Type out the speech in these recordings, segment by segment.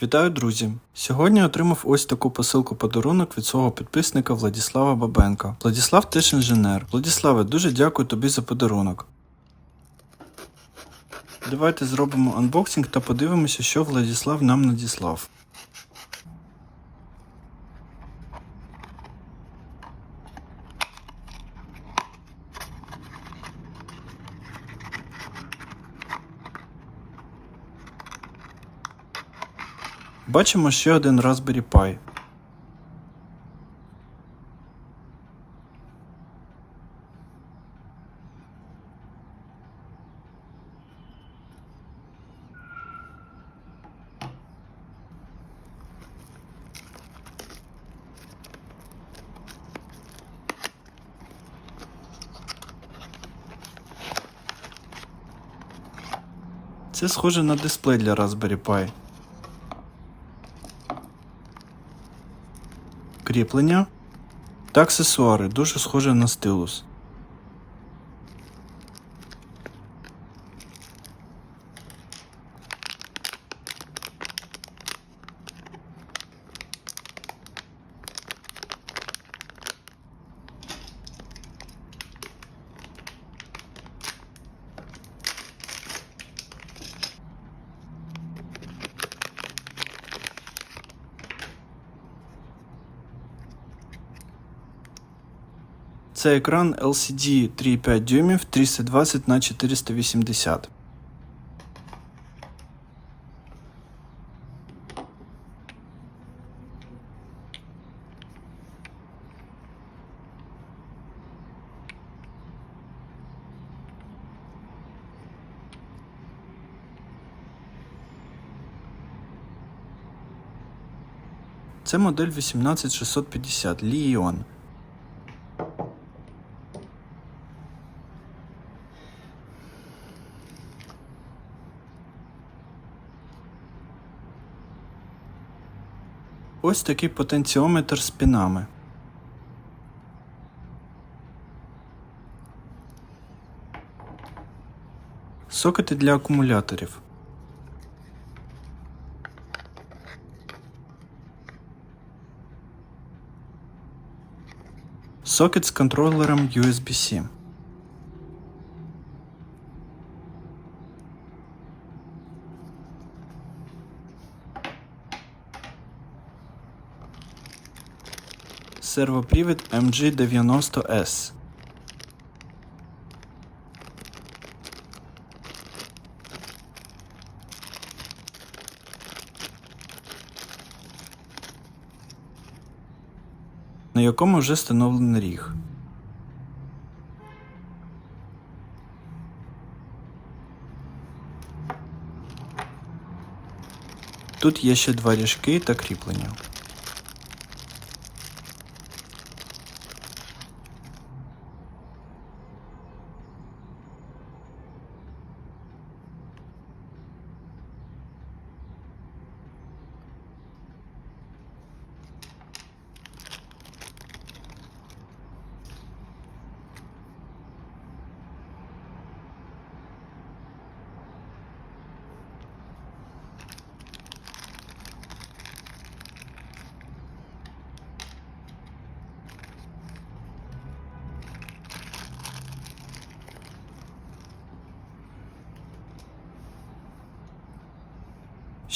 Вітаю, друзі! Сьогодні отримав ось таку посилку-подарунок від свого підписника Владислава Бабенка. Владислав теж інженер. Владиславе, дуже дякую тобі за подарунок. Давайте зробимо анбоксинг та подивимося, що Владислав нам надіслав. Бачимо ще один Raspberry Pi. Це схоже на дисплей для Raspberry Pi. Кріплення та аксесуари, дуже схоже на стилус. Це екран LCD 3,5 дюймів 320 на 480. Це модель 18650 Li-ion. Ось такий потенціометр з пінами. Сокети для акумуляторів. Сокет з контролером USB-C. Сервопривід MG90S. На якому вже встановлений ріг. Тут є ще два ріжки та кріплення.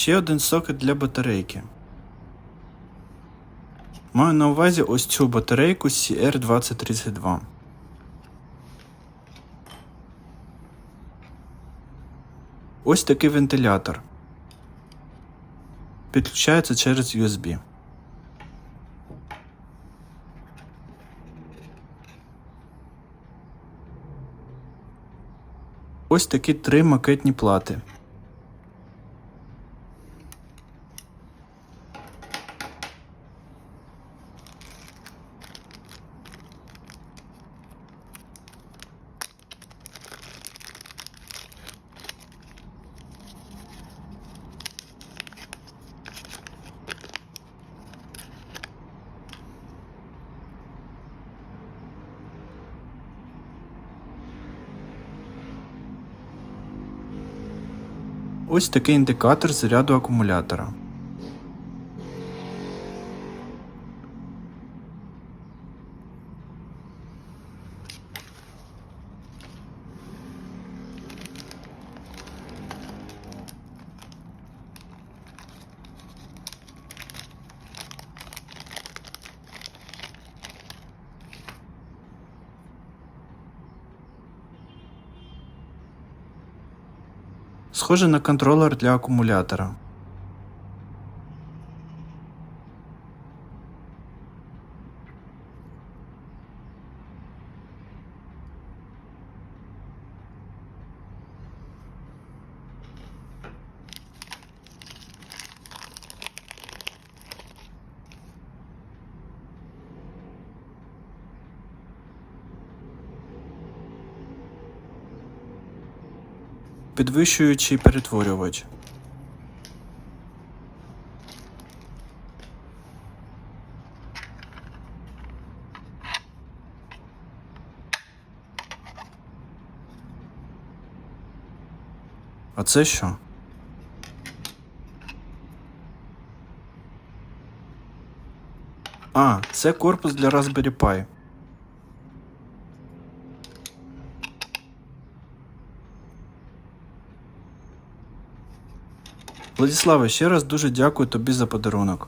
Ще один сокет для батарейки. Маю на увазі ось цю батарейку CR2032. Ось такий вентилятор. Підключається через USB. Ось такі три макетні плати. Ось такий індикатор заряду акумулятора. Схоже на контролер для акумулятора. Підвищуючий перетворювач. А це що? А, це корпус для Raspberry Pi. Владіславе, ще раз дуже дякую тобі за подарунок.